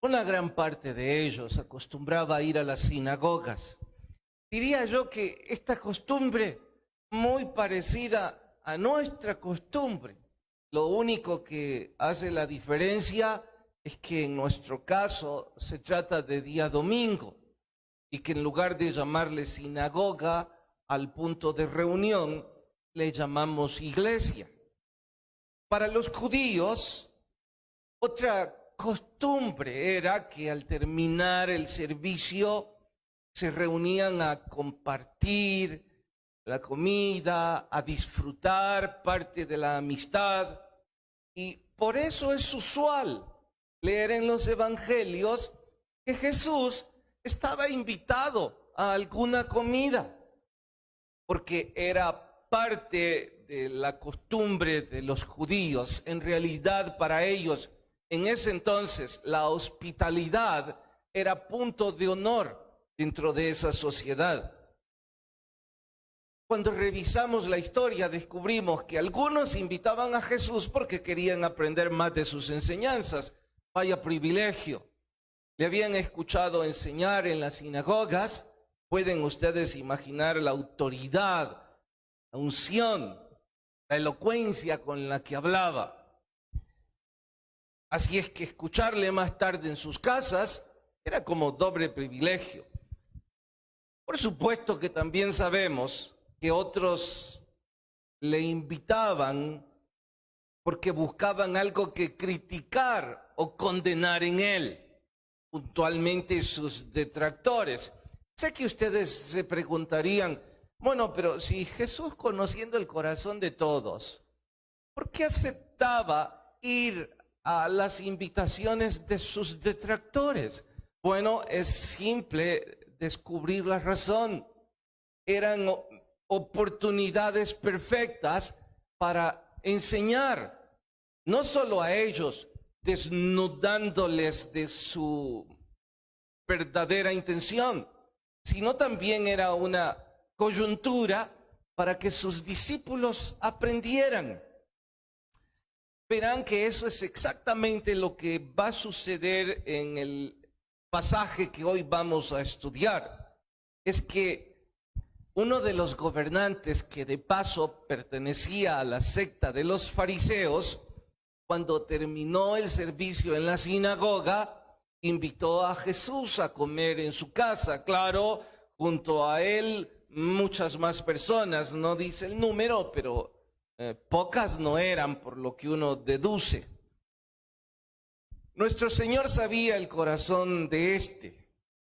Una gran parte de ellos acostumbraba a ir a las sinagogas. Diría yo que esta costumbre, muy parecida a nuestra costumbre, lo único que hace la diferencia es que en nuestro caso se trata de día domingo y que en lugar de llamarle sinagoga al punto de reunión, le llamamos iglesia. Para los judíos, otra costumbre era que al terminar el servicio se reunían a compartir la comida, a disfrutar parte de la amistad. Y por eso es usual leer en los evangelios que Jesús estaba invitado a alguna comida, porque era parte de la costumbre de los judíos. En realidad, para ellos, en ese entonces, la hospitalidad era punto de honor dentro de esa sociedad. Cuando revisamos la historia, descubrimos que algunos invitaban a Jesús porque querían aprender más de sus enseñanzas. Vaya privilegio. Le habían escuchado enseñar en las sinagogas. Pueden ustedes imaginar la autoridad, la unción, la elocuencia con la que hablaba. Así es que escucharle más tarde en sus casas era como doble privilegio. Por supuesto que también sabemos que otros le invitaban porque buscaban algo que criticar o condenar en él, puntualmente sus detractores. Sé que ustedes se preguntarían, bueno, pero si Jesús, conociendo el corazón de todos, ¿por qué aceptaba ir a las invitaciones de sus detractores? Bueno, es simple descubrir la razón. Eran oportunidades perfectas para enseñar, no solo a ellos, desnudándoles de su verdadera intención, sino también era una coyuntura para que sus discípulos aprendieran. Verán que eso es exactamente lo que va a suceder en el pasaje que hoy vamos a estudiar. Es que uno de los gobernantes, que de paso pertenecía a la secta de los fariseos, cuando terminó el servicio en la sinagoga, invitó a Jesús a comer en su casa. Claro, junto a él muchas más personas, no dice el número, pero pocas no eran, por lo que uno deduce. Nuestro Señor sabía el corazón de este,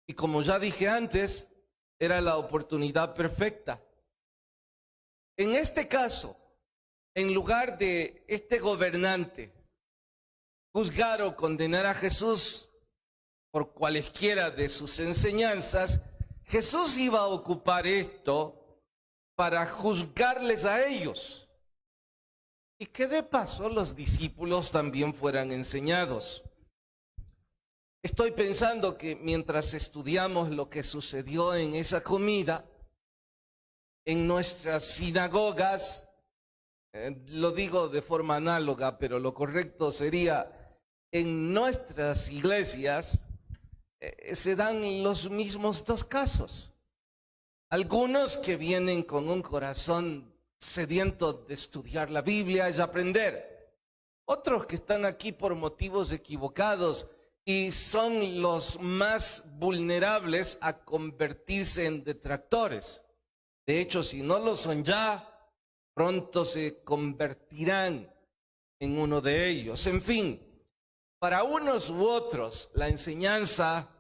y como ya dije antes, era la oportunidad perfecta. En este caso, en lugar de este gobernante juzgar o condenar a Jesús por cualesquiera de sus enseñanzas, Jesús iba a ocupar esto para juzgarles a ellos. Y que de paso los discípulos también fueran enseñados. Estoy pensando que mientras estudiamos lo que sucedió en esa comida, en nuestras sinagogas, lo digo de forma análoga, pero lo correcto sería en nuestras iglesias, se dan los mismos dos casos. Algunos que vienen con un corazón sediento de estudiar la Biblia y aprender. Otros que están aquí por motivos equivocados y son los más vulnerables a convertirse en detractores. De hecho, si no lo son ya, pronto se convertirán en uno de ellos. En fin, para unos u otros, la enseñanza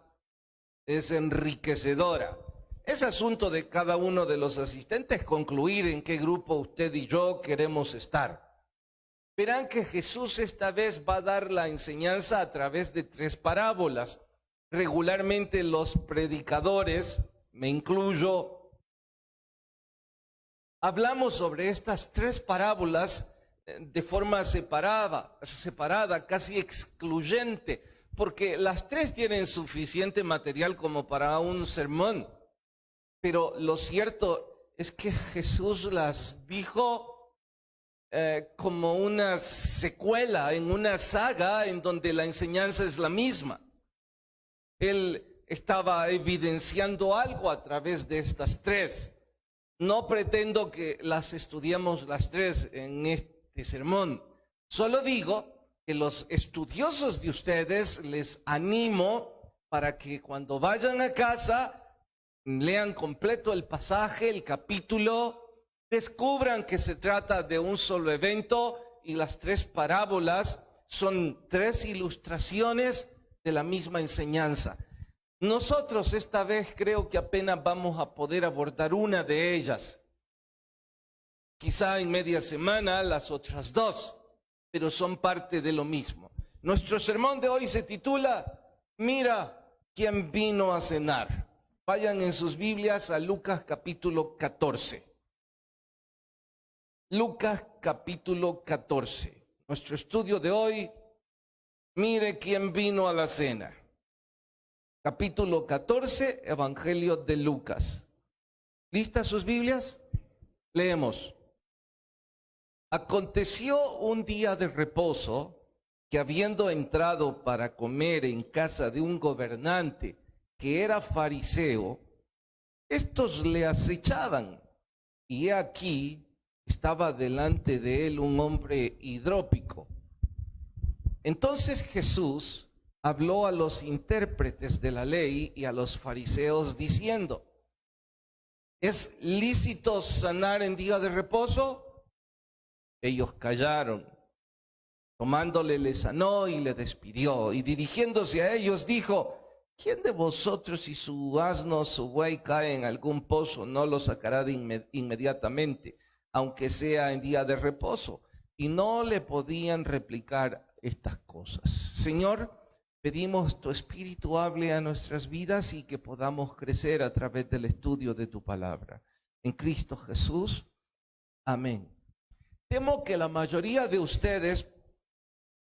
es enriquecedora. Es asunto de cada uno de los asistentes concluir en qué grupo usted y yo queremos estar. Verán que Jesús esta vez va a dar la enseñanza a través de 3 parábolas. Regularmente los predicadores, me incluyo, hablamos sobre estas 3 parábolas de forma separada, casi excluyente, porque las 3 tienen suficiente material como para un sermón. Pero lo cierto es que Jesús las dijo como una secuela en una saga en donde la enseñanza es la misma. Él estaba evidenciando algo a través de estas tres. No pretendo que las estudiemos las tres en este sermón. Solo digo que los estudiosos de ustedes les animo para que cuando vayan a casa lean completo el pasaje, el capítulo, descubran que se trata de un solo evento y las tres parábolas son tres ilustraciones de la misma enseñanza. Nosotros esta vez creo que apenas vamos a poder abordar una de ellas. Quizá en media semana las otras dos, pero son parte de lo mismo. Nuestro sermón de hoy se titula Mira quién vino a cenar. Vayan en sus Biblias a Lucas capítulo 14. Lucas capítulo 14. Nuestro estudio de hoy, mire quién vino a la cena. Capítulo 14, Evangelio de Lucas. ¿Listas sus Biblias? Leemos. Aconteció un día de reposo que habiendo entrado para comer en casa de un gobernante que era fariseo, estos le acechaban, y he aquí estaba delante de él un hombre hidrópico. Entonces Jesús habló a los intérpretes de la ley y a los fariseos diciendo: ¿es lícito sanar en día de reposo? Ellos callaron. Tomándole, le sanó y le despidió, y dirigiéndose a ellos dijo: ¿quién de vosotros, si su asno o su buey cae en algún pozo, no lo sacará de inmediatamente, aunque sea en día de reposo? Y no le podían replicar estas cosas. Señor, pedimos tu Espíritu hable a nuestras vidas y que podamos crecer a través del estudio de tu palabra. En Cristo Jesús, amén. Temo que la mayoría de ustedes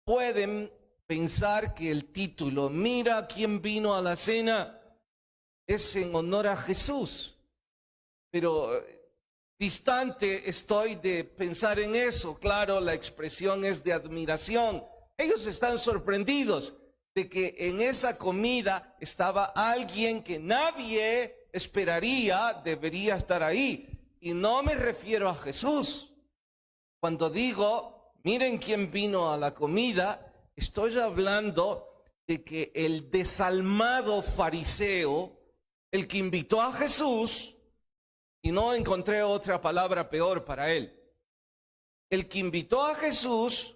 pueden pensar que el título, Mira quién vino a la cena, es en honor a Jesús. Pero distante estoy de pensar en eso. Claro, la expresión es de admiración. Ellos están sorprendidos de que en esa comida estaba alguien que nadie esperaría debería estar ahí. Y no me refiero a Jesús. Cuando digo, miren quién vino a la comida, estoy hablando de que el desalmado fariseo, el que invitó a Jesús, y no encontré otra palabra peor para él, el que invitó a Jesús,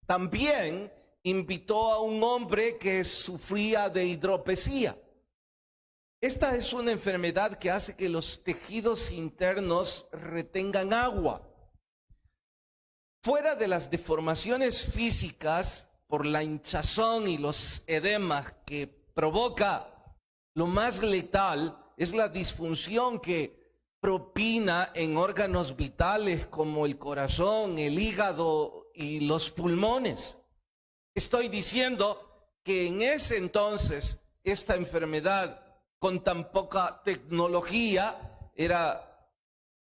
también invitó a un hombre que sufría de hidropesía. Esta es una enfermedad que hace que los tejidos internos retengan agua. Fuera de las deformaciones físicas por la hinchazón y los edemas que provoca, lo más letal es la disfunción que propina en órganos vitales como el corazón, el hígado y los pulmones. Estoy diciendo que en ese entonces esta enfermedad con tan poca tecnología era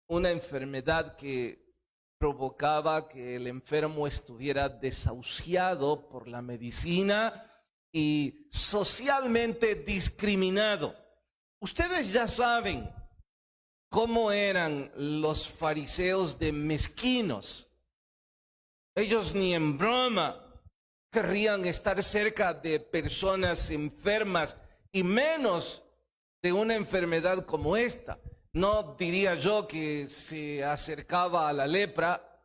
una enfermedad que provocaba que el enfermo estuviera desahuciado por la medicina y socialmente discriminado. Ustedes ya saben cómo eran los fariseos de mezquinos. Ellos ni en broma querrían estar cerca de personas enfermas y menos de una enfermedad como esta. No diría yo que se acercaba a la lepra,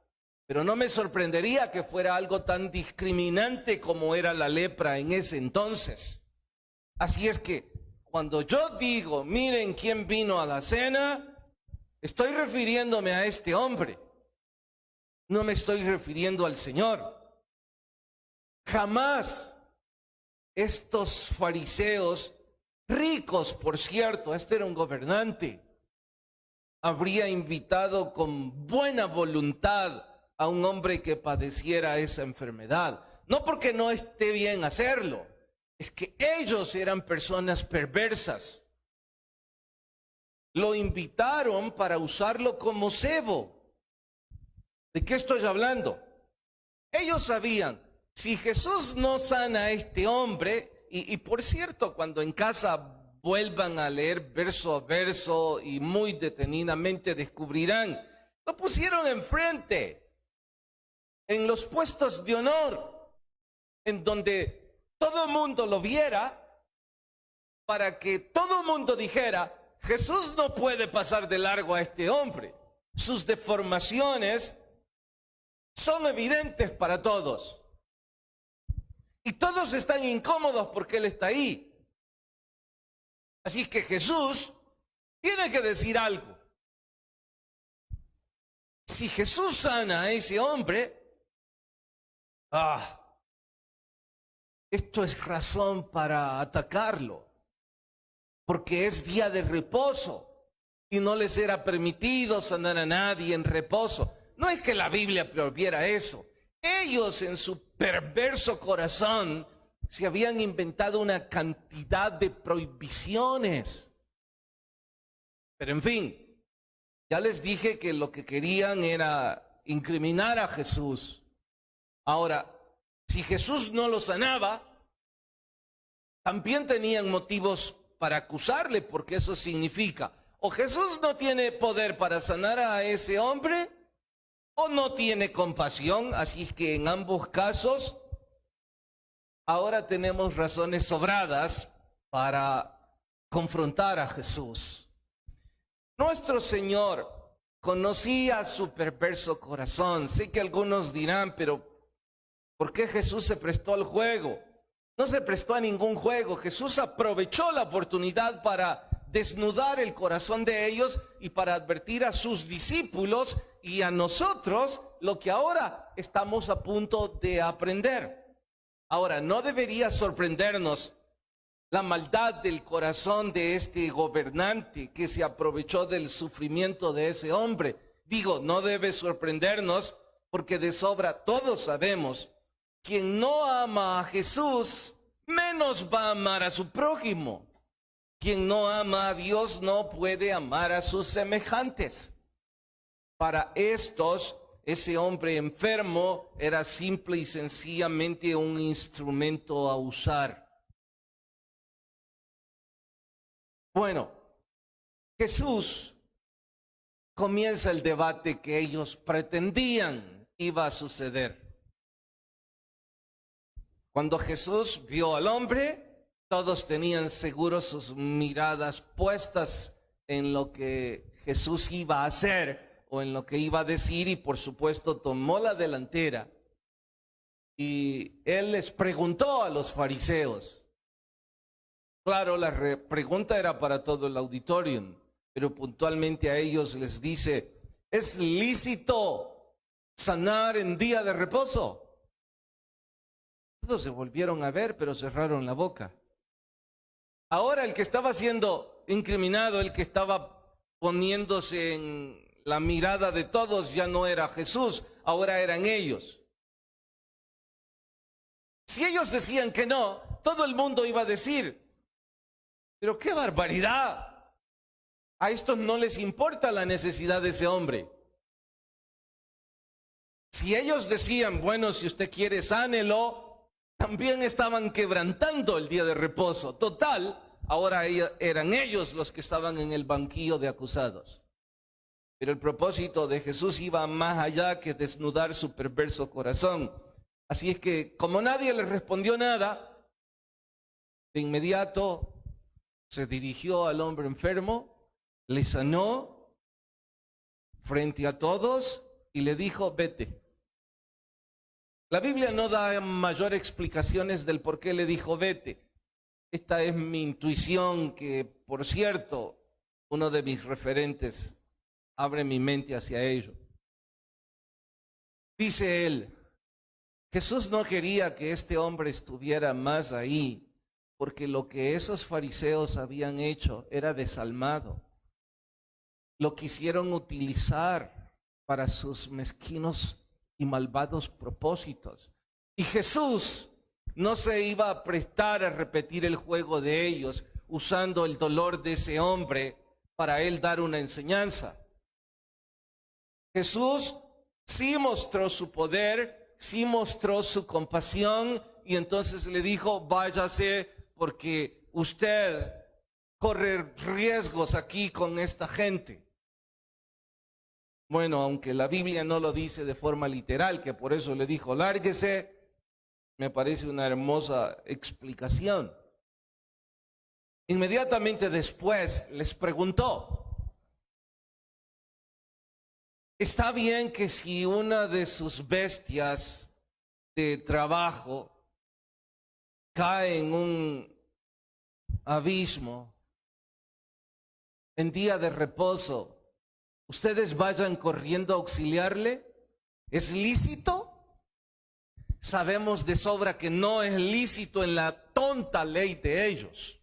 pero no me sorprendería que fuera algo tan discriminante como era la lepra en ese entonces. Así es que cuando yo digo, miren quién vino a la cena, estoy refiriéndome a este hombre. No me estoy refiriendo al Señor. Jamás estos fariseos, ricos por cierto, este era un gobernante, habría invitado con buena voluntad a un hombre que padeciera esa enfermedad. No porque no esté bien hacerlo, es que ellos eran personas perversas. Lo invitaron para usarlo como cebo. ¿De qué estoy hablando? Ellos sabían, si Jesús no sana a este hombre, y por cierto, cuando en casa vuelvan a leer verso a verso y muy detenidamente descubrirán, lo pusieron enfrente, en los puestos de honor, en donde todo el mundo lo viera, para que todo el mundo dijera, Jesús no puede pasar de largo a este hombre. Sus deformaciones son evidentes para todos. Y todos están incómodos porque Él está ahí. Así que Jesús tiene que decir algo. Si Jesús sana a ese hombre, esto es razón para atacarlo, porque es día de reposo y no les era permitido sanar a nadie en reposo. No es que la Biblia prohibiera eso. Ellos en su perverso corazón se habían inventado una cantidad de prohibiciones. Pero en fin, ya les dije que lo que querían era incriminar a Jesús. Ahora, si Jesús no lo sanaba, también tenían motivos para acusarle, porque eso significa, o Jesús no tiene poder para sanar a ese hombre, o no tiene compasión. Así es que en ambos casos, ahora tenemos razones sobradas para confrontar a Jesús. Nuestro Señor conocía su perverso corazón. Sé que algunos dirán, pero ¿por qué Jesús se prestó al juego? No se prestó a ningún juego. Jesús aprovechó la oportunidad para desnudar el corazón de ellos y para advertir a sus discípulos y a nosotros lo que ahora estamos a punto de aprender. Ahora, no debería sorprendernos la maldad del corazón de este gobernante que se aprovechó del sufrimiento de ese hombre. Digo, no debe sorprendernos porque de sobra todos sabemos, quien no ama a Jesús, menos va a amar a su prójimo. Quien no ama a Dios no puede amar a sus semejantes. Para estos, ese hombre enfermo era simple y sencillamente un instrumento a usar. Bueno, Jesús comienza el debate que ellos pretendían iba a suceder. Cuando Jesús vio al hombre, todos tenían seguros sus miradas puestas en lo que Jesús iba a hacer o en lo que iba a decir, y por supuesto tomó la delantera. Y él les preguntó a los fariseos. Claro, la pregunta era para todo el auditorio, pero puntualmente a ellos les dice, ¿es lícito sanar en día de reposo? Todos se volvieron a ver, pero cerraron la boca. Ahora el que estaba siendo incriminado, el que estaba poniéndose en la mirada de todos, ya no era Jesús, ahora eran ellos. Si ellos decían que no, todo el mundo iba a decir, pero qué barbaridad. A estos no les importa la necesidad de ese hombre. Si ellos decían, bueno, si usted quiere, sánelo, también estaban quebrantando el día de reposo. Total, ahora eran ellos los que estaban en el banquillo de acusados. Pero el propósito de Jesús iba más allá que desnudar su perverso corazón. Así es que, como nadie le respondió nada, de inmediato se dirigió al hombre enfermo, le sanó frente a todos y le dijo, vete. La Biblia no da mayor explicaciones del por qué le dijo vete. Esta es mi intuición, que por cierto, uno de mis referentes abre mi mente hacia ello. Dice él, Jesús no quería que este hombre estuviera más ahí, porque lo que esos fariseos habían hecho era desalmado. Lo quisieron utilizar para sus mezquinos y malvados propósitos. Y Jesús no se iba a prestar a repetir el juego de ellos, usando el dolor de ese hombre para él dar una enseñanza. Jesús sí mostró su poder, sí mostró su compasión, y entonces le dijo, váyase, porque usted corre riesgos aquí con esta gente. Bueno, aunque la Biblia no lo dice de forma literal, que por eso le dijo, lárguese, me parece una hermosa explicación. Inmediatamente después les preguntó, ¿está bien que si una de sus bestias de trabajo cae en un abismo en día de reposo, ustedes vayan corriendo a auxiliarle? ¿Es lícito? Sabemos de sobra que no es lícito en la tonta ley de ellos.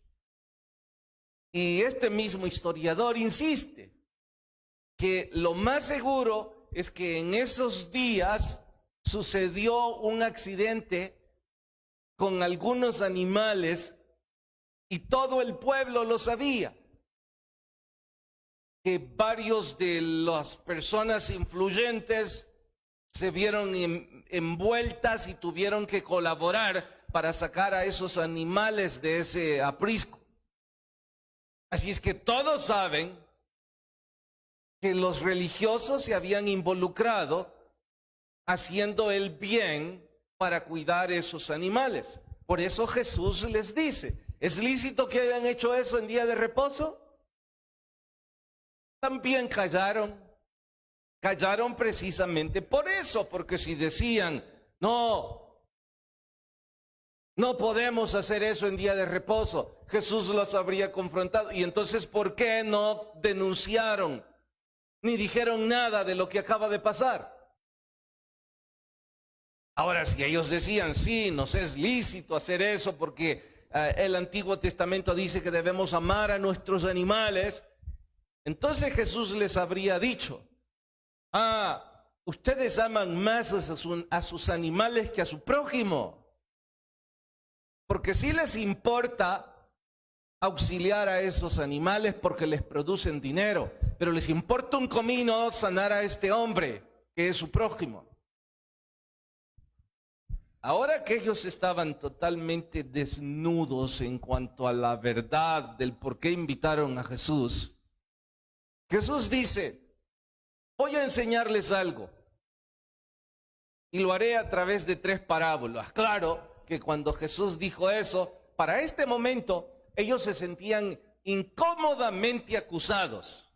Y este mismo historiador insiste que lo más seguro es que en esos días sucedió un accidente con algunos animales y todo el pueblo lo sabía. Que varios de las personas influyentes se vieron envueltas y tuvieron que colaborar para sacar a esos animales de ese aprisco. Así es que todos saben que los religiosos se habían involucrado haciendo el bien para cuidar esos animales. Por eso Jesús les dice, ¿es lícito que hayan hecho eso en día de reposo? También callaron precisamente por eso, porque si decían, no podemos hacer eso en día de reposo, Jesús los habría confrontado. Y entonces, ¿por qué no denunciaron ni dijeron nada de lo que acaba de pasar? Ahora, si ellos decían, sí, nos es lícito hacer eso porque el Antiguo Testamento dice que debemos amar a nuestros animales, entonces Jesús les habría dicho, ustedes aman más a sus animales que a su prójimo. Porque sí les importa auxiliar a esos animales porque les producen dinero, pero les importa un comino sanar a este hombre que es su prójimo. Ahora que ellos estaban totalmente desnudos en cuanto a la verdad del por qué invitaron a Jesús, Jesús dice, voy a enseñarles algo y lo haré a través de 3 parábolas. Claro que cuando Jesús dijo eso, para este momento ellos se sentían incómodamente acusados.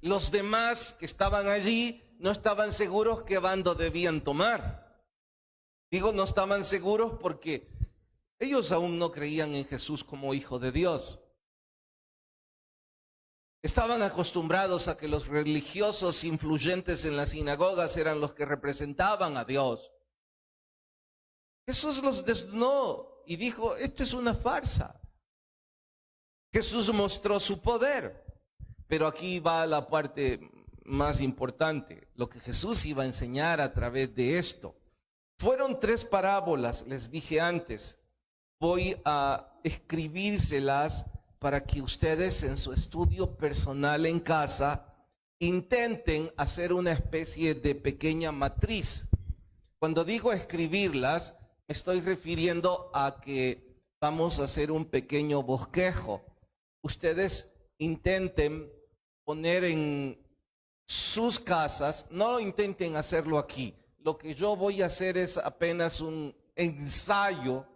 Los demás que estaban allí no estaban seguros qué bando debían tomar. Digo, no estaban seguros porque ellos aún no creían en Jesús como Hijo de Dios. Estaban acostumbrados a que los religiosos influyentes en las sinagogas eran los que representaban a Dios. Jesús los desnudó y dijo, esto es una farsa. Jesús mostró su poder, pero aquí va la parte más importante, lo que Jesús iba a enseñar a través de esto. Fueron 3 parábolas, les dije antes. Voy a escribírselas para que ustedes en su estudio personal en casa intenten hacer una especie de pequeña matriz. Cuando digo escribirlas, me estoy refiriendo a que vamos a hacer un pequeño bosquejo. Ustedes intenten poner en sus casas, no intenten hacerlo aquí. Lo que yo voy a hacer es apenas un ensayo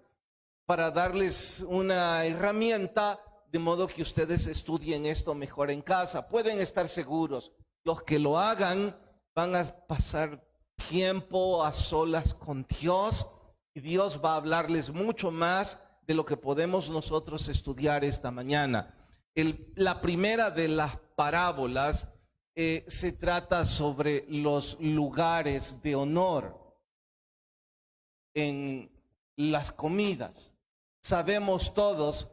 para darles una herramienta de modo que ustedes estudien esto mejor en casa. Pueden estar seguros, los que lo hagan van a pasar tiempo a solas con Dios y Dios va a hablarles mucho más de lo que podemos nosotros estudiar esta mañana. La primera de las parábolas se trata sobre los lugares de honor en las comidas. Sabemos todos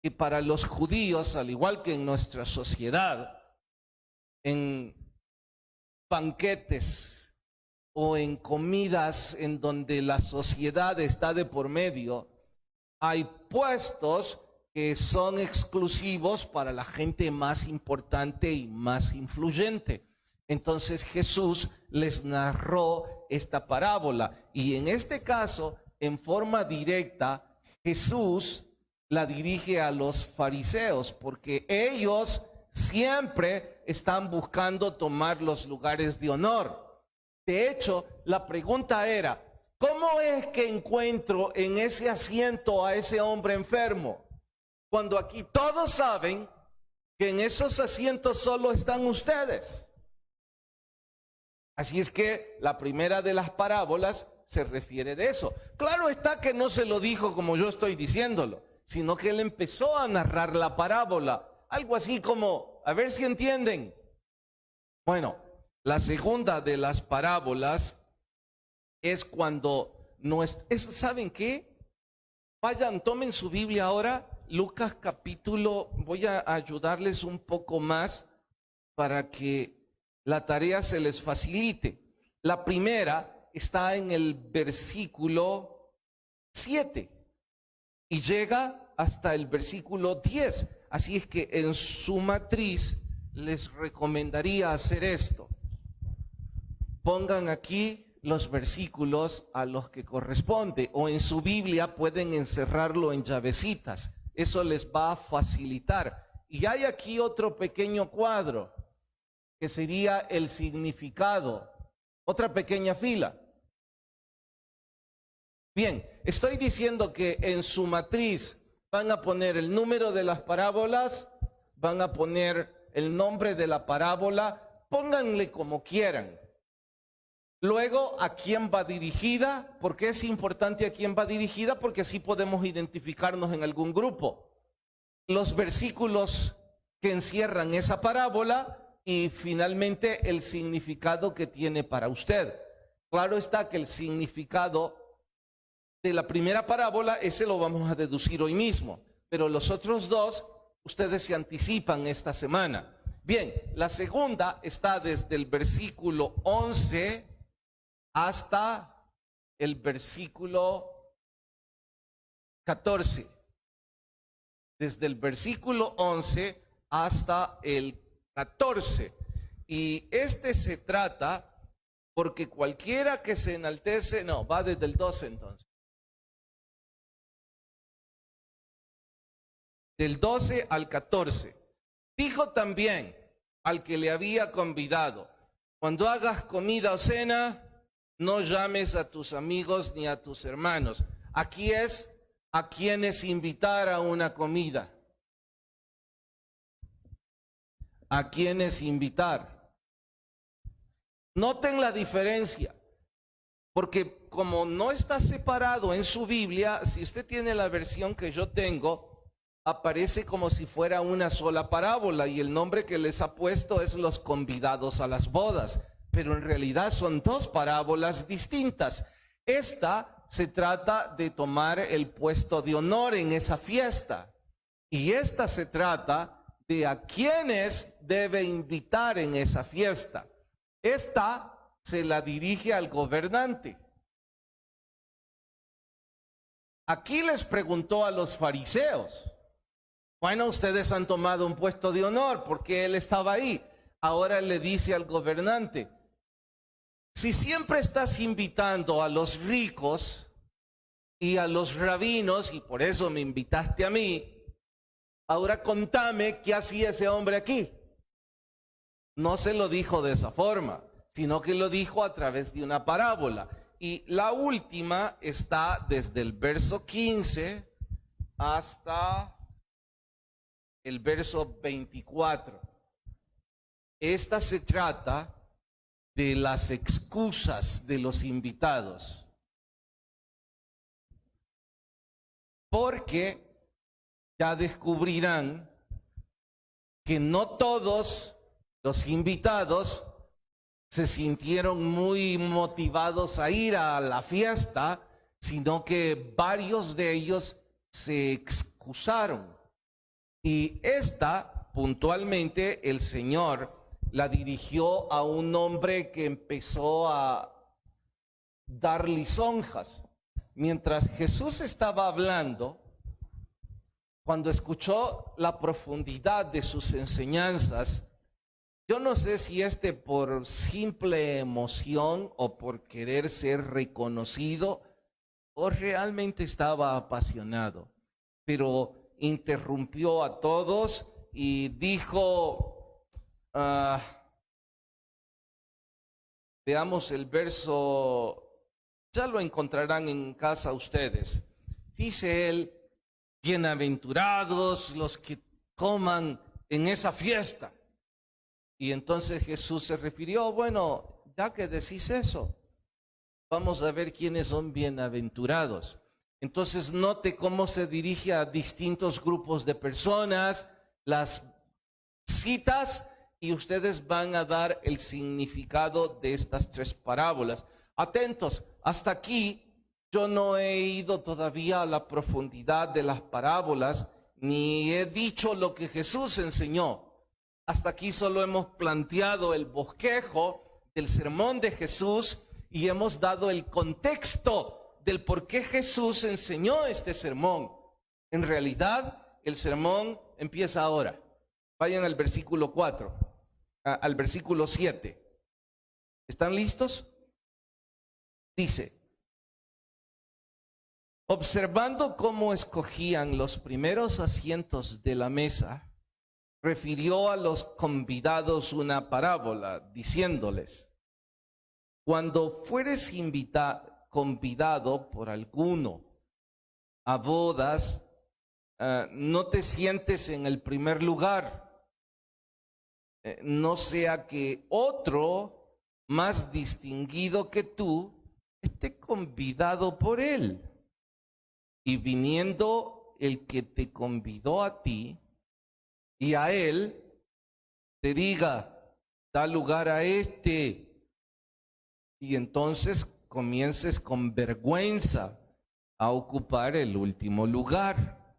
que para los judíos, al igual que en nuestra sociedad, en banquetes o en comidas en donde la sociedad está de por medio, hay puestos que son exclusivos para la gente más importante y más influyente. Entonces Jesús les narró esta parábola y en este caso en forma directa, Jesús la dirige a los fariseos, porque ellos siempre están buscando tomar los lugares de honor. De hecho, la pregunta era, ¿cómo es que encuentro en ese asiento a ese hombre enfermo? Cuando aquí todos saben que en esos asientos solo están ustedes. Así es que la primera de las parábolas se refiere de eso. Claro está que no se lo dijo como yo estoy diciéndolo, sino que él empezó a narrar la parábola. Algo así como, a ver si entienden. Bueno, la segunda de las parábolas es cuando ¿saben qué? Vayan, tomen su Biblia ahora, Lucas capítulo, voy a ayudarles un poco más para que la tarea se les facilite. La primera está en el versículo 7 y llega hasta el versículo 10. Así es que en su matriz les recomendaría hacer esto. Pongan aquí los versículos a los que corresponde, o en su Biblia pueden encerrarlo en llavecitas. Eso les va a facilitar. Y hay aquí otro pequeño cuadro que sería el significado. Otra pequeña fila. Bien, estoy diciendo que en su matriz van a poner el número de las parábolas, van a poner el nombre de la parábola, pónganle como quieran. Luego, ¿a quién va dirigida? ¿Por qué es importante a quién va dirigida? Porque así podemos identificarnos en algún grupo. Los versículos que encierran esa parábola y finalmente el significado que tiene para usted. Claro está que el significado de la primera parábola, ese lo vamos a deducir hoy mismo, pero los otros dos, ustedes se anticipan esta semana. Bien, la segunda está desde el versículo 11 hasta el versículo 14. Desde el versículo 11 hasta el 14. Y se trata, porque cualquiera que se enaltece, no, va desde el 12 entonces. Del 12 al 14. Dijo también al que le había convidado, cuando hagas comida o cena, no llames a tus amigos ni a tus hermanos. Aquí es a quienes invitar a una comida. A quienes invitar. Noten la diferencia, porque como no está separado en su Biblia, si usted tiene la versión que yo tengo, aparece como si fuera una sola parábola y el nombre que les ha puesto es los convidados a las bodas, pero en realidad son dos parábolas distintas. Esta se trata de tomar el puesto de honor en esa fiesta y esta se trata de a quienes debe invitar en esa fiesta. Esta se la dirige al gobernante. Aquí les preguntó a los fariseos, bueno, ustedes han tomado un puesto de honor porque él estaba ahí. Ahora le dice al gobernante, si siempre estás invitando a los ricos y a los rabinos, y por eso me invitaste a mí, ahora contame qué hacía ese hombre aquí. No se lo dijo de esa forma, sino que lo dijo a través de una parábola. Y la última está desde el verso 15 hasta el verso 24. Esta se trata de las excusas de los invitados. Porque ya descubrirán que no todos los invitados se sintieron muy motivados a ir a la fiesta, sino que varios de ellos se excusaron. Y esta, puntualmente, el Señor la dirigió a un hombre que empezó a dar lisonjas. Mientras Jesús estaba hablando, cuando escuchó la profundidad de sus enseñanzas, yo no sé si por simple emoción o por querer ser reconocido, o realmente estaba apasionado, pero interrumpió a todos y dijo, veamos el verso, ya lo encontrarán en casa ustedes. Dice él, bienaventurados los que coman en esa fiesta. Y entonces Jesús se refirió, bueno, ya que decís eso, vamos a ver quiénes son bienaventurados. Entonces note cómo se dirige a distintos grupos de personas, las citas, y ustedes van a dar el significado de estas tres parábolas. Atentos, hasta aquí yo no he ido todavía a la profundidad de las parábolas, ni he dicho lo que Jesús enseñó. Hasta aquí solo hemos planteado el bosquejo del sermón de Jesús y hemos dado el contexto del por qué Jesús enseñó este sermón. En realidad, el sermón empieza ahora. Vayan al versículo 4, al versículo 7. ¿Están listos? Dice, observando cómo escogían los primeros asientos de la mesa, refirió a los convidados una parábola, diciéndoles, cuando fueres convidado por alguno a bodas, no te sientes en el primer lugar, no sea que otro más distinguido que tú esté convidado por él. Y viniendo el que te convidó a ti y a él, te diga, da lugar a este. Y entonces comiences con vergüenza a ocupar el último lugar.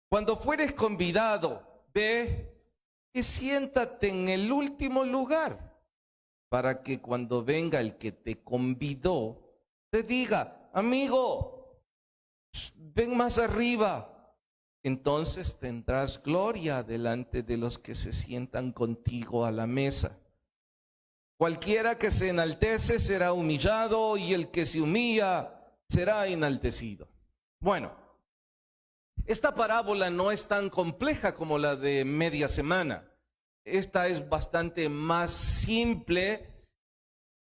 Cuando fueres convidado, ve y siéntate en el último lugar, para que cuando venga el que te convidó, te diga, amigo, ven más arriba. Entonces tendrás gloria delante de los que se sientan contigo a la mesa. Cualquiera que se enaltece será humillado, y el que se humilla será enaltecido. Bueno, esta parábola no es tan compleja como la de media semana. Esta es bastante más simple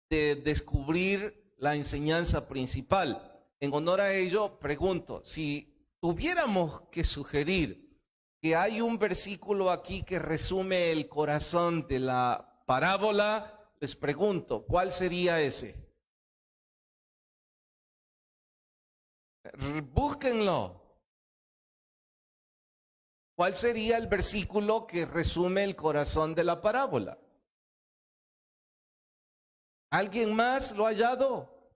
de descubrir la enseñanza principal. En honor a ello, pregunto, si tuviéramos que sugerir que hay un versículo aquí que resume el corazón de la parábola, les pregunto, ¿cuál sería ese? Búsquenlo. ¿Cuál sería el versículo que resume el corazón de la parábola? ¿Alguien más lo ha hallado?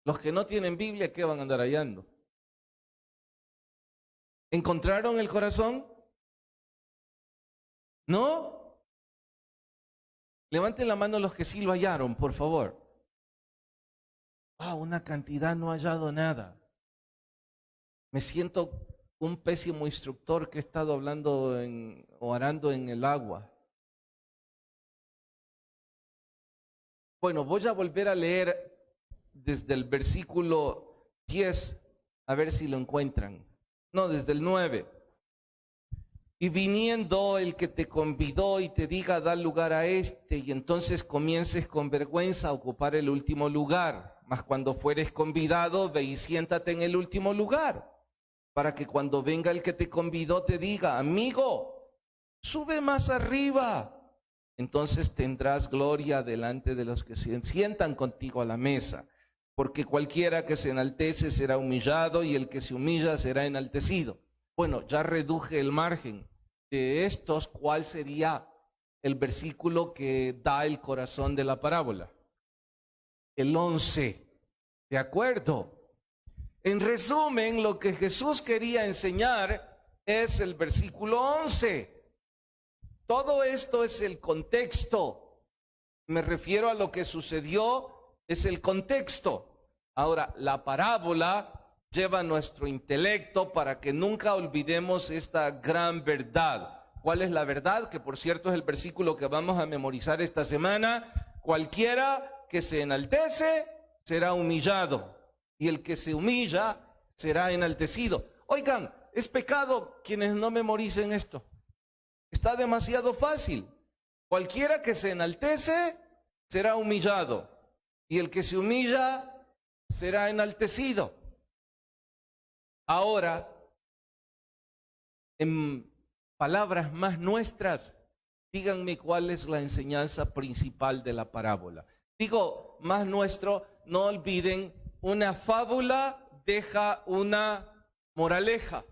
Los que no tienen Biblia, ¿qué van a andar hallando? ¿Encontraron el corazón? ¿No? Levanten la mano los que sí lo hallaron, por favor. Una cantidad no ha hallado nada. Me siento un pésimo instructor que he estado hablando o arando en el agua. Bueno, voy a volver a leer desde el versículo 10, a ver si lo encuentran. No, desde el 9. Y viniendo el que te convidó y te diga, da lugar a este, y entonces comiences con vergüenza a ocupar el último lugar. Mas cuando fueres convidado, ve y siéntate en el último lugar, para que cuando venga el que te convidó te diga, amigo, sube más arriba. Entonces tendrás gloria delante de los que se sientan contigo a la mesa. Porque cualquiera que se enaltece será humillado, y el que se humilla será enaltecido. Bueno, ya reduje el margen de estos. ¿Cuál sería el versículo que da el corazón de la parábola? El 11. ¿De acuerdo? En resumen, lo que Jesús quería enseñar es el versículo 11. Todo esto es el contexto. Me refiero a lo que sucedió, es el contexto. Ahora, la parábola lleva nuestro intelecto para que nunca olvidemos esta gran verdad. ¿Cuál es la verdad? Que por cierto es el versículo que vamos a memorizar esta semana. Cualquiera que se enaltece será humillado, y el que se humilla será enaltecido. Oigan, es pecado quienes no memoricen esto. Está demasiado fácil. Cualquiera que se enaltece será humillado, y el que se humilla será enaltecido. Ahora, en palabras más nuestras, díganme cuál es la enseñanza principal de la parábola. Digo, más nuestro, no olviden, una fábula deja una moraleja,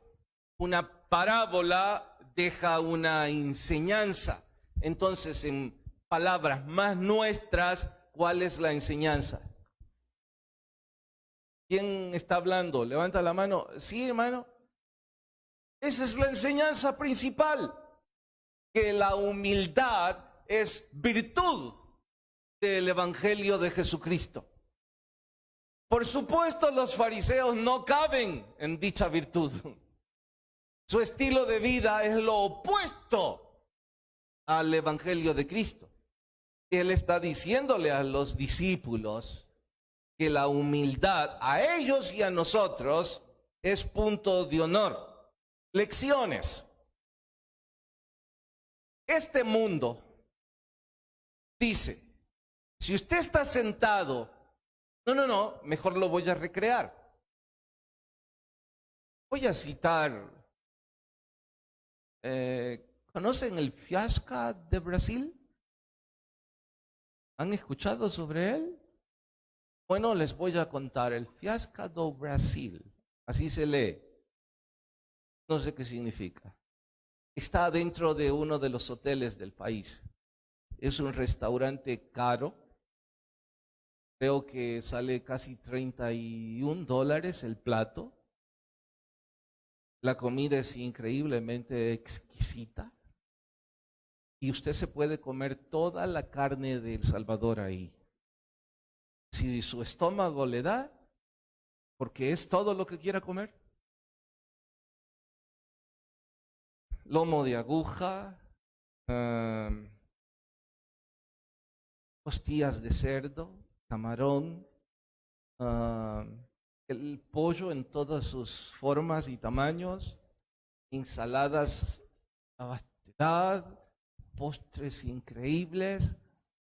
una parábola deja una enseñanza. Entonces, en palabras más nuestras, ¿cuál es la enseñanza? ¿Quién está hablando? Levanta la mano. Sí, hermano. Esa es la enseñanza principal, que la humildad es virtud del Evangelio de Jesucristo. Por supuesto, los fariseos no caben en dicha virtud. Su estilo de vida es lo opuesto al Evangelio de Cristo. Él está diciéndole a los discípulos que la humildad a ellos y a nosotros es punto de honor. Lecciones. Este mundo dice, si usted está sentado, no, mejor lo voy a recrear. Voy a citar, ¿conocen el Fiasca de Brasil? ¿Han escuchado sobre él? Bueno, les voy a contar, el Fiasca do Brasil, así se lee. No sé qué significa. Está dentro de uno de los hoteles del país. Es un restaurante caro. Creo que sale casi $31 el plato. La comida es increíblemente exquisita. Y usted se puede comer toda la carne de El Salvador ahí. Si su estómago le da, porque es todo lo que quiera comer. Lomo de aguja, costillas de cerdo, camarón, el pollo en todas sus formas y tamaños, ensaladas a vastedad, postres increíbles.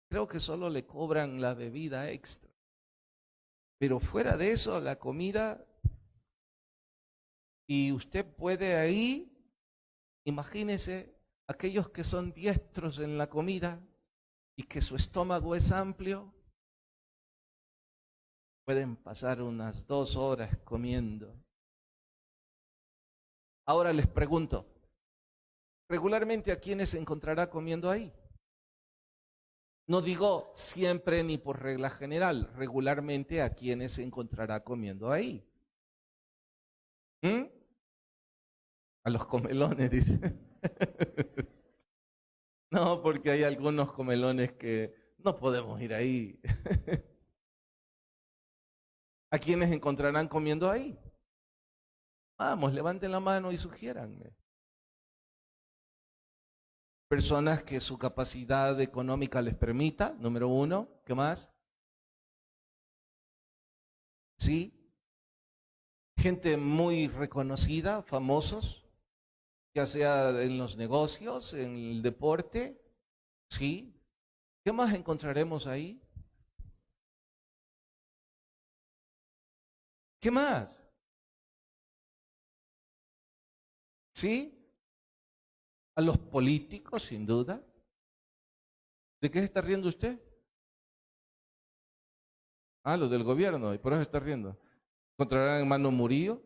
Creo que solo le cobran la bebida extra. Pero fuera de eso, la comida, y usted puede ahí, imagínese, aquellos que son diestros en la comida y que su estómago es amplio, pueden pasar unas 2 horas comiendo. Ahora les pregunto, regularmente ¿a quiénes se encontrará comiendo ahí? No digo siempre ni por regla general, regularmente ¿a quiénes se encontrará comiendo ahí? A los comelones, dice. No, porque hay algunos comelones que no podemos ir ahí. ¿A quiénes encontrarán comiendo ahí? Vamos, levanten la mano y sugiéranme. Personas que su capacidad económica les permita, número 1. ¿Qué más? Sí. Gente muy reconocida, famosos, ya sea en los negocios, en el deporte. Sí. ¿Qué más encontraremos ahí? ¿Qué más? ¿Sí? A los políticos, sin duda. ¿De qué se está riendo usted? Ah, los del gobierno, y por eso se está riendo. ¿Encontrarán en Mano Murillo?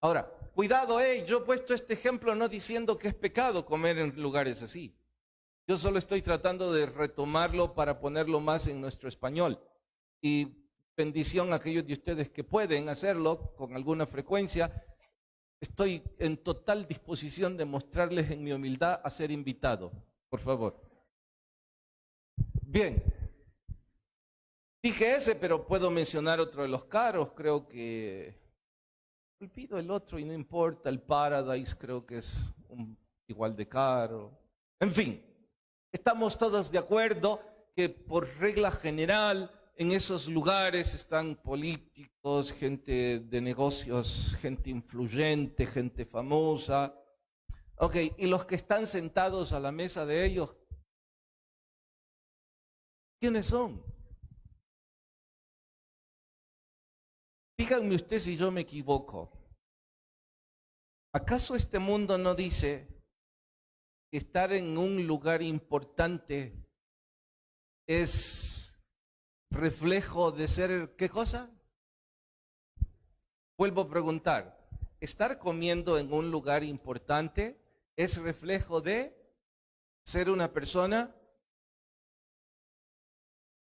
Ahora, cuidado, yo he puesto este ejemplo no diciendo que es pecado comer en lugares así. Yo solo estoy tratando de retomarlo para ponerlo más en nuestro español. Y bendición a aquellos de ustedes que pueden hacerlo con alguna frecuencia. Estoy en total disposición de mostrarles en mi humildad a ser invitado, por favor. Bien, dije ese, pero puedo mencionar otro de los caros. Creo que olvido el otro y no importa. El Paradise creo que es igual de caro. En fin, estamos todos de acuerdo que por regla general en esos lugares están políticos, gente de negocios, gente influyente, gente famosa. Ok, y los que están sentados a la mesa de ellos, ¿quiénes son? Díganme usted si yo me equivoco. ¿Acaso este mundo no dice que estar en un lugar importante es reflejo de ser qué cosa? Vuelvo a preguntar, ¿estar comiendo en un lugar importante es reflejo de ser una persona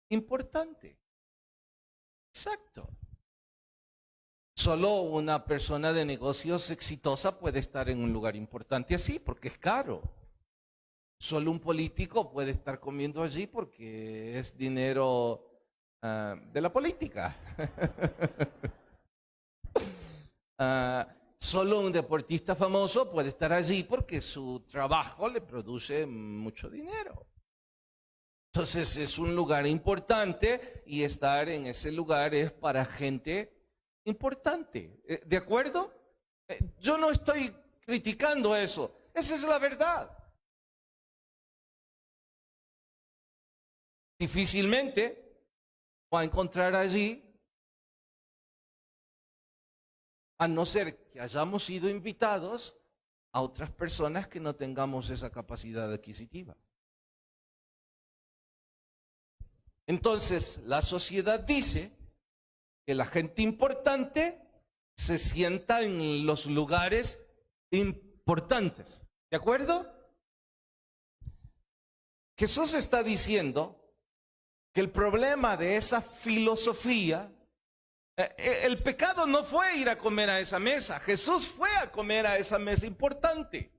importante? Exacto. Solo una persona de negocios exitosa puede estar en un lugar importante así, porque es caro. Solo un político puede estar comiendo allí porque es dinero de la política. Solo un deportista famoso puede estar allí porque su trabajo le produce mucho dinero. Entonces es un lugar importante y estar en ese lugar es para gente importante. ¿De acuerdo? Yo no estoy criticando eso. Esa es la verdad. Difícilmente va a encontrar allí, a no ser que hayamos sido invitados, a otras personas que no tengamos esa capacidad adquisitiva. Entonces, la sociedad dice que la gente importante se sienta en los lugares importantes. ¿De acuerdo? Jesús está diciendo que el problema de esa filosofía, el pecado no fue ir a comer a esa mesa. Jesús fue a comer a esa mesa importante.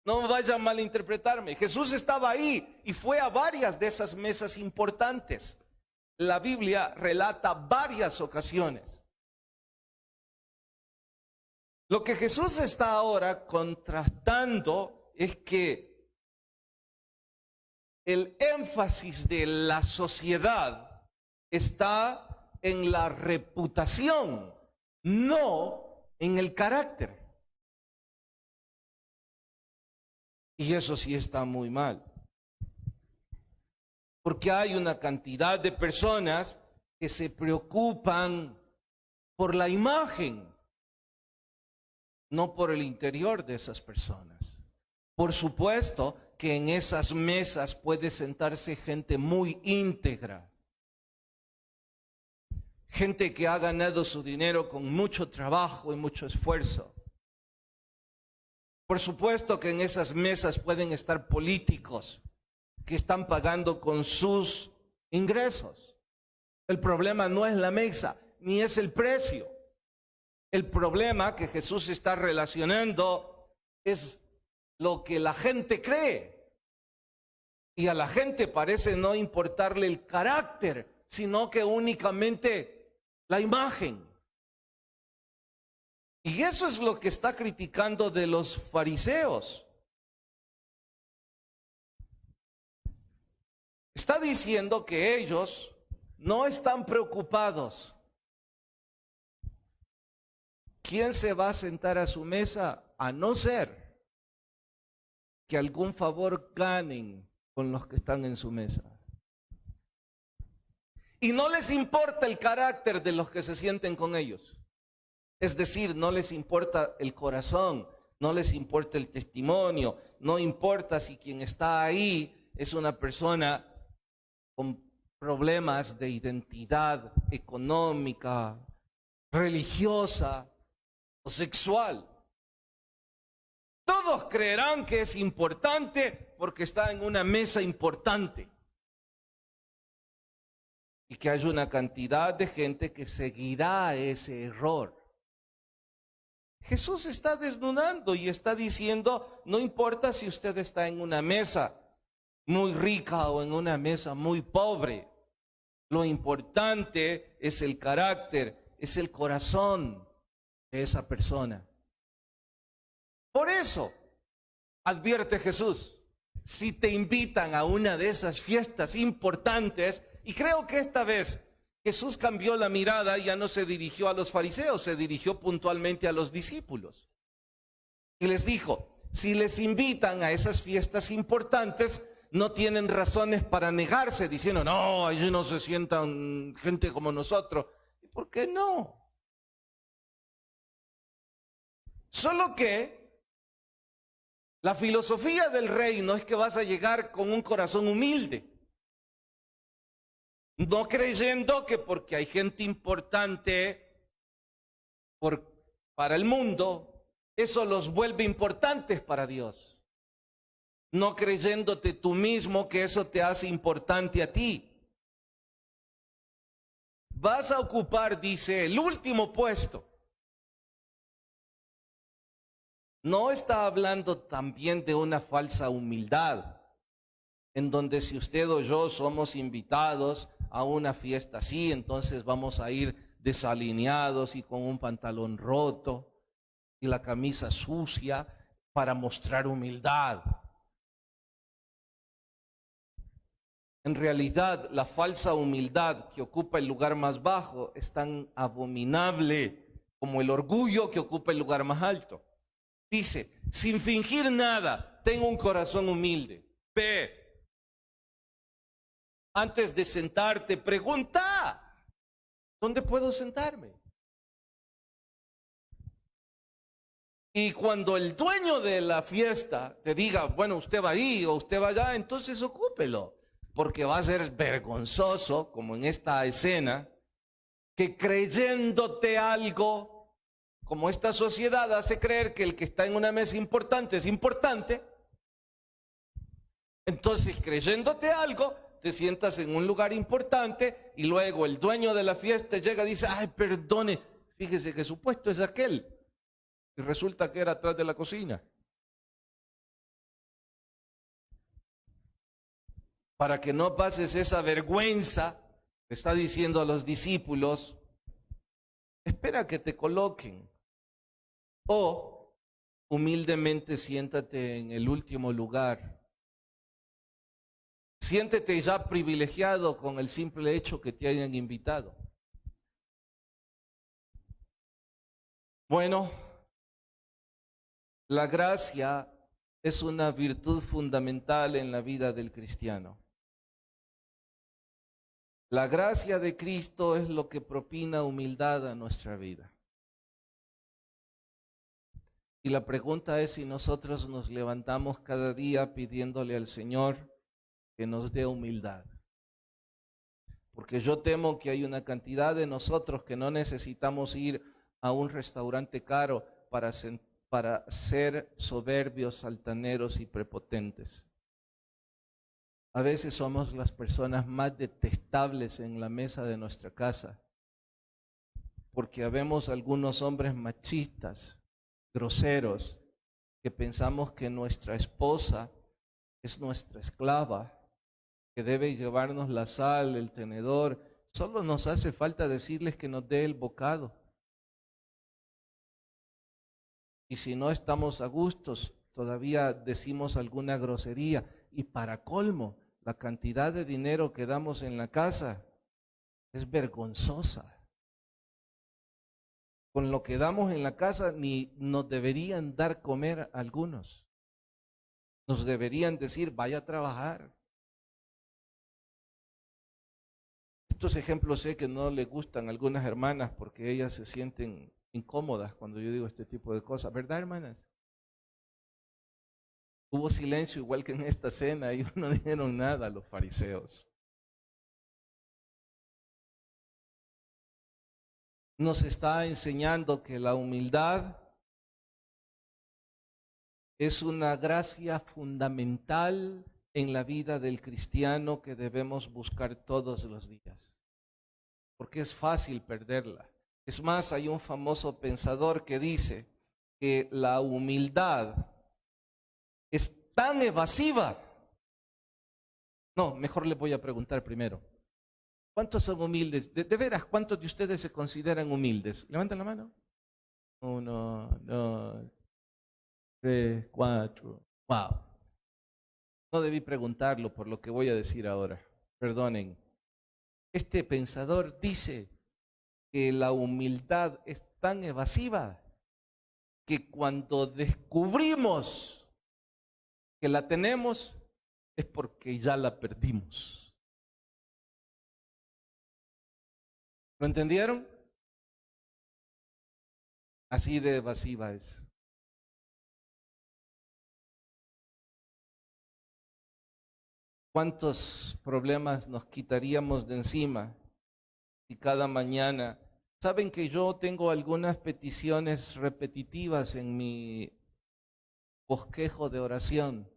No vaya a malinterpretarme. Jesús estaba ahí y fue a varias de esas mesas importantes. La Biblia relata varias ocasiones. Lo que Jesús está ahora contrastando es que el énfasis de la sociedad está en la reputación, no en el carácter. Y eso sí está muy mal. Porque hay una cantidad de personas que se preocupan por la imagen, no por el interior de esas personas. Por supuesto que en esas mesas puede sentarse gente muy íntegra, gente que ha ganado su dinero con mucho trabajo y mucho esfuerzo. Por supuesto que en esas mesas pueden estar políticos que están pagando con sus ingresos. El problema no es la mesa, ni es el precio. El problema que Jesús está relacionando es lo que la gente cree. Y a la gente parece no importarle el carácter, sino que únicamente la imagen. Y eso es lo que está criticando de los fariseos. Está diciendo que ellos no están preocupados. ¿Quién se va a sentar a su mesa? A no ser que algún favor ganen con los que están en su mesa. Y no les importa el carácter de los que se sienten con ellos. Es decir, no les importa el corazón, no les importa el testimonio, no importa si quien está ahí es una persona con problemas de identidad económica, religiosa o sexual. Todos creerán que es importante porque está en una mesa importante. Y que hay una cantidad de gente que seguirá ese error. Jesús está desnudando y está diciendo, no importa si usted está en una mesa muy rica o en una mesa muy pobre. Lo importante es el carácter, es el corazón de esa persona. Por eso, advierte Jesús, si te invitan a una de esas fiestas importantes, y creo que esta vez Jesús cambió la mirada, ya no se dirigió a los fariseos, se dirigió puntualmente a los discípulos. Y les dijo, si les invitan a esas fiestas importantes, no tienen razones para negarse, diciendo, no, allí no se sientan gente como nosotros. ¿Y por qué no? Solo que la filosofía del reino es que vas a llegar con un corazón humilde, no creyendo que porque hay gente importante para el mundo, eso los vuelve importantes para Dios. No creyéndote tú mismo que eso te hace importante a ti. Vas a ocupar, dice, el último puesto. No está hablando también de una falsa humildad, en donde si usted o yo somos invitados a una fiesta así, entonces vamos a ir desalineados y con un pantalón roto y la camisa sucia para mostrar humildad. En realidad, la falsa humildad que ocupa el lugar más bajo es tan abominable como el orgullo que ocupa el lugar más alto. Dice, sin fingir nada, tengo un corazón humilde. Ve, antes de sentarte, pregunta, ¿dónde puedo sentarme? Y cuando el dueño de la fiesta te diga, bueno, usted va ahí o usted va allá, entonces ocúpelo. Porque va a ser vergonzoso, como en esta escena, que creyéndote algo, como esta sociedad hace creer que el que está en una mesa importante es importante, entonces creyéndote algo, te sientas en un lugar importante y luego el dueño de la fiesta llega y dice, ay, perdone, fíjese que su puesto es aquel. Y resulta que era atrás de la cocina. Para que no pases esa vergüenza, le está diciendo a los discípulos, espera que te coloquen. O humildemente siéntate en el último lugar. Siéntete ya privilegiado con el simple hecho que te hayan invitado. Bueno, la gracia es una virtud fundamental en la vida del cristiano. La gracia de Cristo es lo que propina humildad a nuestra vida. Y la pregunta es si nosotros nos levantamos cada día pidiéndole al Señor que nos dé humildad. Porque yo temo que hay una cantidad de nosotros que no necesitamos ir a un restaurante caro para ser soberbios, altaneros y prepotentes. A veces somos las personas más detestables en la mesa de nuestra casa, porque habemos algunos hombres machistas, groseros, que pensamos que nuestra esposa es nuestra esclava, que debe llevarnos la sal, el tenedor. Solo nos hace falta decirles que nos dé el bocado. Y si no estamos a gustos, todavía decimos alguna grosería. Y para colmo, la cantidad de dinero que damos en la casa es vergonzosa. Con lo que damos en la casa ni nos deberían dar comer algunos. Nos deberían decir, vaya a trabajar. Estos ejemplos sé que no le gustan a algunas hermanas porque ellas se sienten incómodas cuando yo digo este tipo de cosas. ¿Verdad, hermanas? Hubo silencio igual que en esta cena y no dijeron nada a los fariseos. Nos está enseñando que la humildad es una gracia fundamental en la vida del cristiano que debemos buscar todos los días, porque es fácil perderla. Es más, hay un famoso pensador que dice que la humildad es tan evasiva. No, mejor le voy a preguntar primero. ¿Cuántos son humildes? De veras, ¿cuántos de ustedes se consideran humildes? Levanten la mano. 1, 2, 3, 4. Wow. No debí preguntarlo por lo que voy a decir ahora. Perdonen. Este pensador dice que la humildad es tan evasiva que cuando descubrimos que la tenemos es porque ya la perdimos. ¿Lo entendieron? Así de evasiva es. ¿Cuántos problemas nos quitaríamos de encima si cada mañana... Saben que yo tengo algunas peticiones repetitivas en mi bosquejo de oración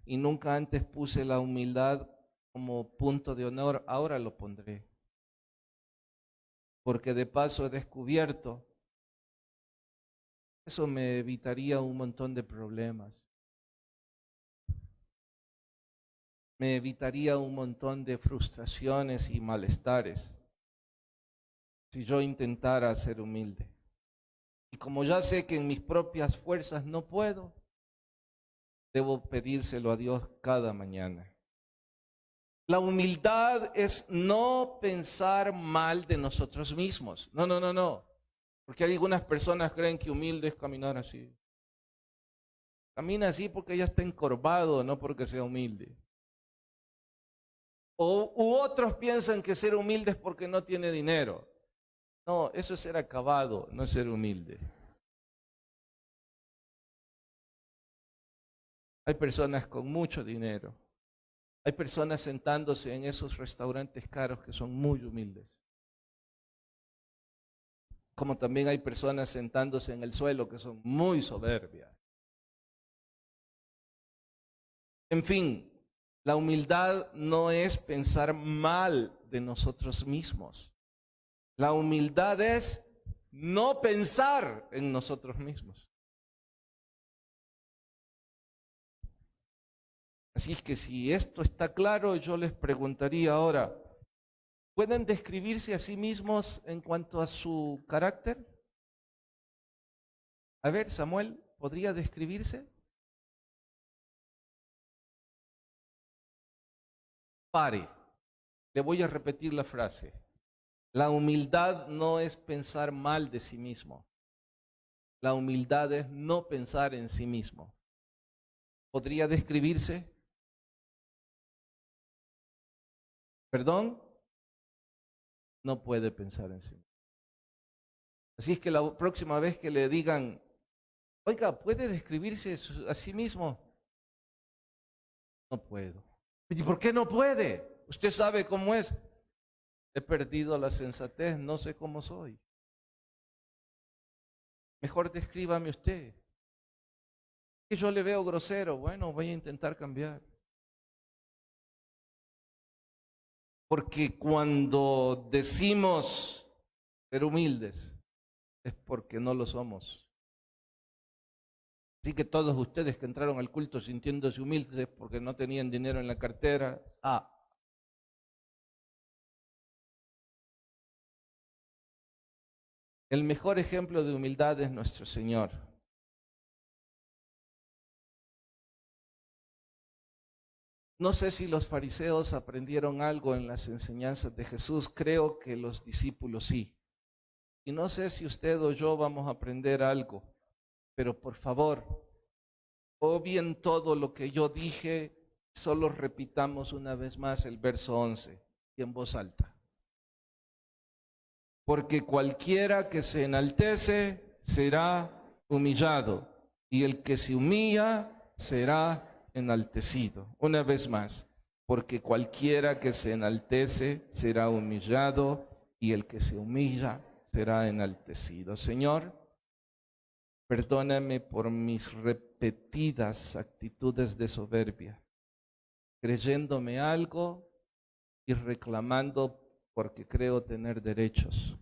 y nunca antes puse la humildad como punto de honor, ahora lo pondré. Porque de paso he descubierto, eso me evitaría un montón de problemas. Me evitaría un montón de frustraciones y malestares si yo intentara ser humilde. Y como ya sé que en mis propias fuerzas no puedo, debo pedírselo a Dios cada mañana. La humildad es no pensar mal de nosotros mismos. No. Porque algunas personas creen que humilde es caminar así. Camina así porque ya está encorvado, no porque sea humilde. U otros piensan que ser humilde es porque no tiene dinero. No, eso es ser acabado, no es ser humilde. Hay personas con mucho dinero. Hay personas sentándose en esos restaurantes caros que son muy humildes. Como también hay personas sentándose en el suelo que son muy soberbias. En fin, la humildad no es pensar mal de nosotros mismos. La humildad es no pensar en nosotros mismos. Así es que si esto está claro, yo les preguntaría ahora, ¿pueden describirse a sí mismos en cuanto a su carácter? A ver, Samuel, ¿podría describirse? Pare, le voy a repetir la frase. La humildad no es pensar mal de sí mismo. La humildad es no pensar en sí mismo. ¿Podría describirse? ¿Perdón? No puede pensar en sí mismo. Así es que la próxima vez que le digan, oiga, ¿puede describirse a sí mismo? No puedo. ¿Y por qué no puede? Usted sabe cómo es. He perdido la sensatez, no sé cómo soy. Mejor descríbame usted. Que yo le veo grosero, bueno, voy a intentar cambiar. Porque cuando decimos ser humildes, es porque no lo somos. Así que todos ustedes que entraron al culto sintiéndose humildes porque no tenían dinero en la cartera, el mejor ejemplo de humildad es nuestro Señor. No sé si los fariseos aprendieron algo en las enseñanzas de Jesús, creo que los discípulos sí. Y no sé si usted o yo vamos a aprender algo, pero por favor, obvien todo lo que yo dije, solo repitamos una vez más el verso 11 y en voz alta. Porque cualquiera que se enaltece será humillado, y el que se humilla será enaltecido. Una vez más, porque cualquiera que se enaltece será humillado, y el que se humilla será enaltecido. Señor, perdóname por mis repetidas actitudes de soberbia, creyéndome algo y reclamando porque creo tener derechos.